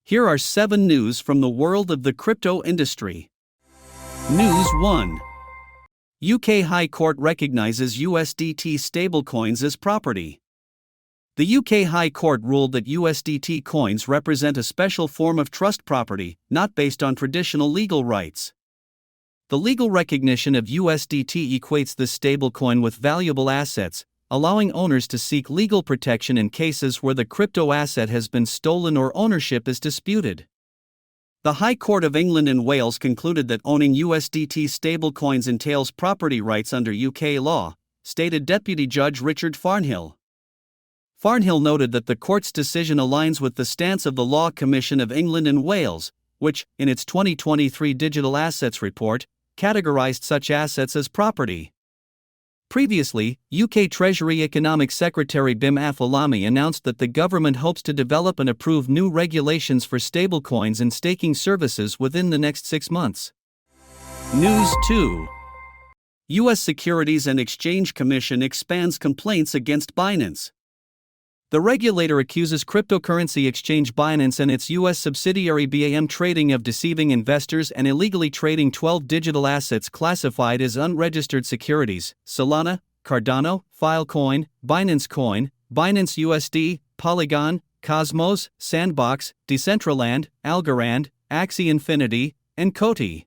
Here are 7 news from the world of the crypto industry. News 1. UK High Court recognizes USDT stablecoins as property. The UK High Court ruled that USDT coins represent a special form of trust property, not based on traditional legal rights. The legal recognition of USDT equates this stablecoin with valuable assets, allowing owners to seek legal protection in cases where the crypto asset has been stolen or ownership is disputed. The High Court of England and Wales concluded that owning USDT stablecoins entails property rights under UK law, stated Deputy Judge Richard Farnhill. Farnhill noted that the court's decision aligns with the stance of the Law Commission of England and Wales, which, in its 2023 Digital Assets Report, categorized such assets as property. Previously, UK Treasury Economic Secretary Bim Afellamy announced that the government hopes to develop and approve new regulations for stablecoins and staking services within the next 6 months. News 2. U.S. Securities and Exchange Commission expands complaints against Binance. The regulator accuses cryptocurrency exchange Binance and its U.S. subsidiary BAM Trading of deceiving investors and illegally trading 12 digital assets classified as unregistered securities: Solana, Cardano, Filecoin, Binance Coin, Binance USD, Polygon, Cosmos, Sandbox, Decentraland, Algorand, Axie Infinity, and Coty.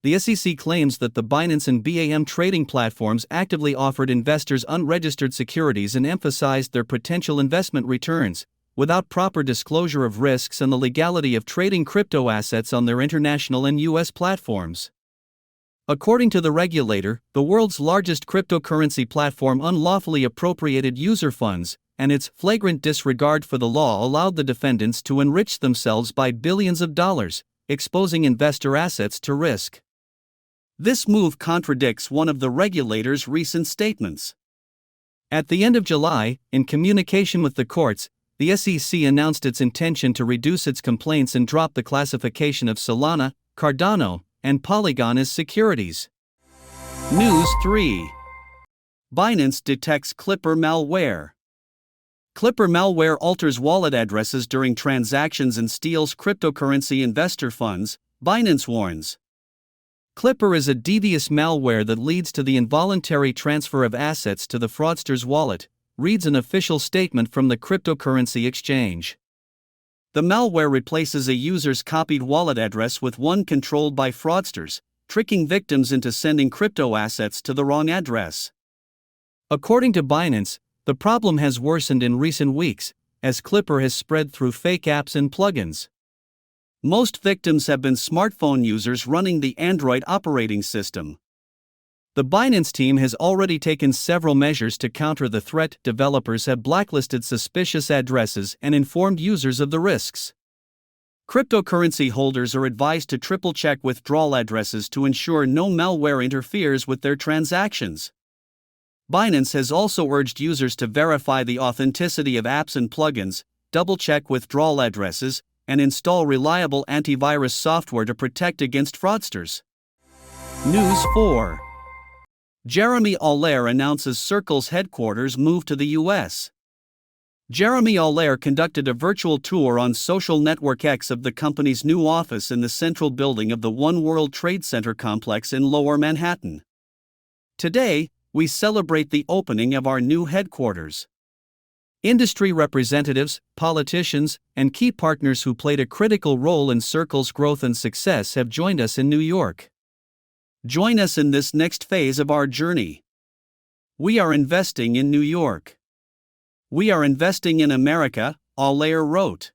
The SEC claims that the Binance and BAM trading platforms actively offered investors unregistered securities and emphasized their potential investment returns, without proper disclosure of risks and the legality of trading crypto assets on their international and U.S. platforms. According to the regulator, the world's largest cryptocurrency platform unlawfully appropriated user funds, and its flagrant disregard for the law allowed the defendants to enrich themselves by billions of dollars, exposing investor assets to risk. This move contradicts one of the regulator's recent statements. At the end of July, in communication with the courts, the SEC announced its intention to reduce its complaints and drop the classification of Solana, Cardano, and Polygon as securities. News 3. Binance detects Clipper malware. Clipper malware alters wallet addresses during transactions and steals cryptocurrency investor funds, Binance warns. Clipper is a devious malware that leads to the involuntary transfer of assets to the fraudster's wallet, reads an official statement from the cryptocurrency exchange. The malware replaces a user's copied wallet address with one controlled by fraudsters, tricking victims into sending crypto assets to the wrong address. According to Binance, the problem has worsened in recent weeks, as Clipper has spread through fake apps and plugins. Most victims have been smartphone users running the Android operating system. The Binance team has already taken several measures to counter the threat. Developers have blacklisted suspicious addresses and informed users of the risks. Cryptocurrency holders are advised to triple-check withdrawal addresses to ensure no malware interferes with their transactions. Binance has also urged users to verify the authenticity of apps and plugins, double-check withdrawal addresses, and install reliable antivirus software to protect against fraudsters. News 4. Jeremy Allaire announces Circle's headquarters move to the U.S. Jeremy Allaire conducted a virtual tour on social network X of the company's new office in the central building of the One World Trade Center complex in Lower Manhattan. Today, we celebrate the opening of our new headquarters. Industry representatives, politicians, and key partners who played a critical role in Circle's growth and success have joined us in New York. Join us in this next phase of our journey. We are investing in New York. We are investing in America, Allaire wrote.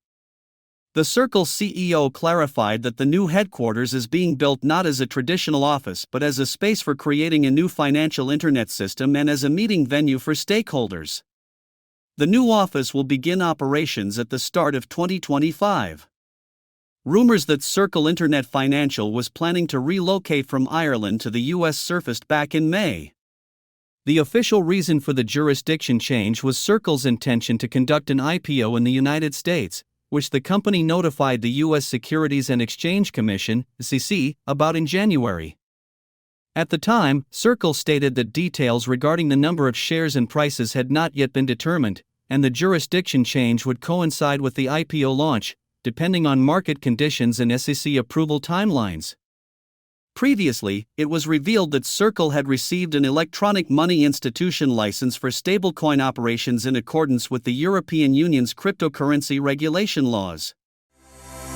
The Circle CEO clarified that the new headquarters is being built not as a traditional office but as a space for creating a new financial internet system and as a meeting venue for stakeholders. The new office will begin operations at the start of 2025. Rumors that Circle Internet Financial was planning to relocate from Ireland to the U.S. surfaced back in May. The official reason for the jurisdiction change was Circle's intention to conduct an IPO in the United States, which the company notified the U.S. Securities and Exchange Commission (SEC) about in January. At the time, Circle stated that details regarding the number of shares and prices had not yet been determined, and the jurisdiction change would coincide with the IPO launch, depending on market conditions and SEC approval timelines. Previously, it was revealed that Circle had received an electronic money institution license for stablecoin operations in accordance with the European Union's cryptocurrency regulation laws.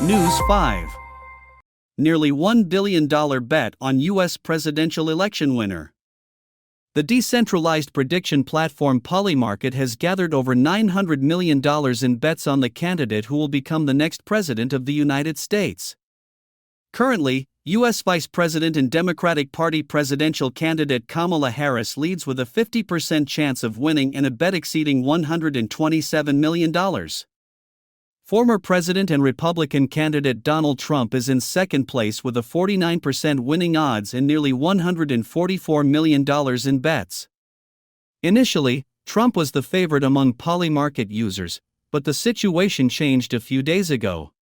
News 5. Nearly $1 billion bet on U.S. presidential election winner. The decentralized prediction platform Polymarket has gathered over $900 million in bets on the candidate who will become the next president of the United States. Currently, U.S. Vice President and Democratic Party presidential candidate Kamala Harris leads with a 50% chance of winning and a bet exceeding $127 million. Former President and Republican candidate Donald Trump is in second place with a 49% winning odds and nearly $144 million in bets. Initially, Trump was the favorite among Polymarket users, but the situation changed a few days ago.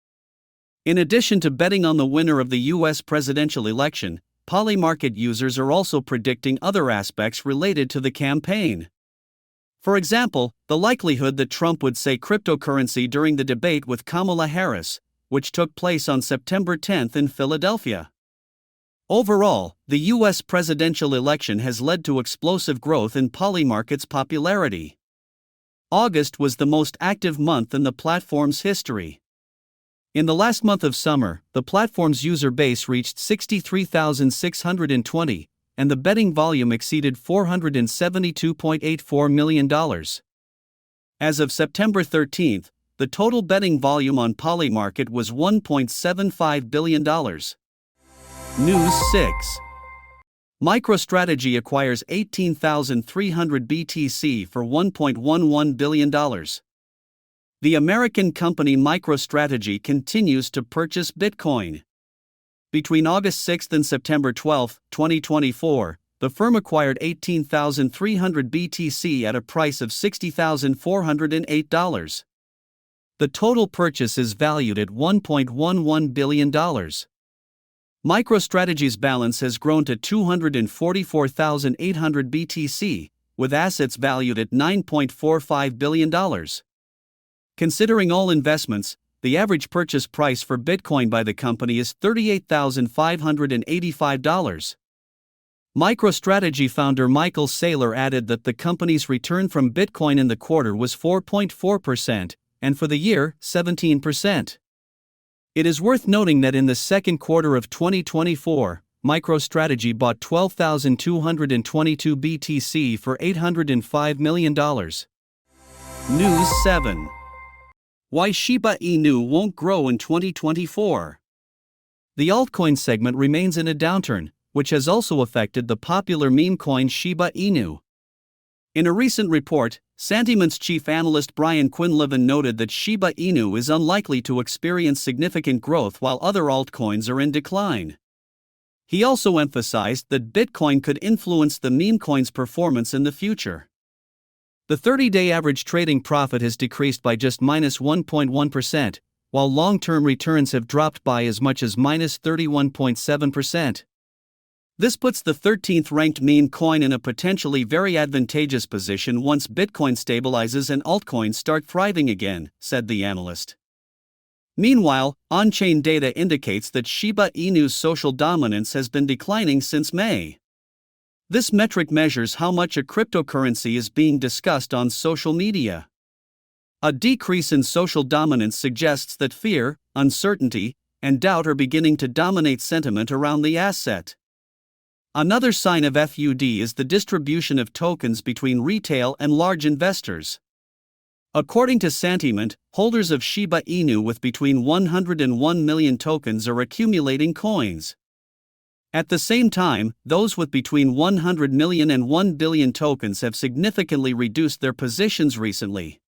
In addition to betting on the winner of the U.S. presidential election, Polymarket users are also predicting other aspects related to the campaign. For example, the likelihood that Trump would say cryptocurrency during the debate with Kamala Harris, which took place on September 10 in Philadelphia. Overall, the U.S. presidential election has led to explosive growth in Polymarket's popularity. August was the most active month in the platform's history. In the last month of summer, the platform's user base reached 63,620, and the betting volume exceeded $472.84 million. As of September 13, the total betting volume on Polymarket was $1.75 billion. News 6. MicroStrategy acquires 18,300 BTC for $1.11 billion. The American company MicroStrategy continues to purchase Bitcoin. Between August 6 and September 12, 2024, the firm acquired 18,300 BTC at a price of $60,408. The total purchase is valued at $1.11 billion. MicroStrategy's balance has grown to 244,800 BTC, with assets valued at $9.45 billion. Considering all investments, the average purchase price for Bitcoin by the company is $38,585. MicroStrategy founder Michael Saylor added that the company's return from Bitcoin in the quarter was 4.4%, and for the year, 17%. It is worth noting that in the second quarter of 2024, MicroStrategy bought 12,222 BTC for $805 million. News 7. Why Shiba Inu won't grow in 2024. The altcoin segment remains in a downturn, which has also affected the popular meme coin Shiba Inu. In a recent report, Santiment's chief analyst Brian Quinlivan noted that Shiba Inu is unlikely to experience significant growth while other altcoins are in decline. He also emphasized that Bitcoin could influence the meme coin's performance in the future. The 30-day average trading profit has decreased by just -1.1%, while long-term returns have dropped by as much as -31.7%. This puts the 13th ranked meme coin in a potentially very advantageous position once Bitcoin stabilizes and altcoins start thriving again, said the analyst. Meanwhile, on-chain data indicates that Shiba Inu's social dominance has been declining since May. This metric measures how much a cryptocurrency is being discussed on social media. A decrease in social dominance suggests that fear, uncertainty, and doubt are beginning to dominate sentiment around the asset. Another sign of FUD is the distribution of tokens between retail and large investors. According to Santiment, holders of Shiba Inu with between 100 and 1 million tokens are accumulating coins. At the same time, those with between 100 million and 1 billion tokens have significantly reduced their positions recently.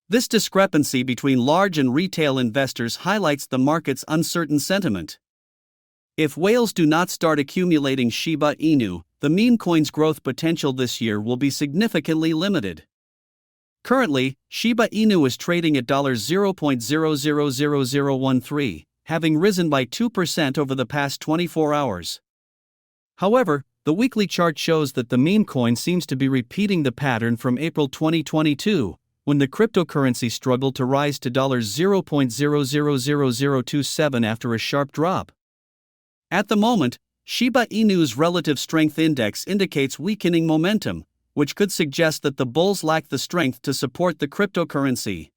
This discrepancy between large and retail investors highlights the market's uncertain sentiment. If whales do not start accumulating Shiba Inu, the meme coin's growth potential this year will be significantly limited. Currently, Shiba Inu is trading at $0.000013, having risen by 2% over the past 24 hours. However, the weekly chart shows that the meme coin seems to be repeating the pattern from April 2022, when the cryptocurrency struggled to rise to $0.000027 after a sharp drop. At the moment, Shiba Inu's relative strength index indicates weakening momentum, which could suggest that the bulls lack the strength to support the cryptocurrency.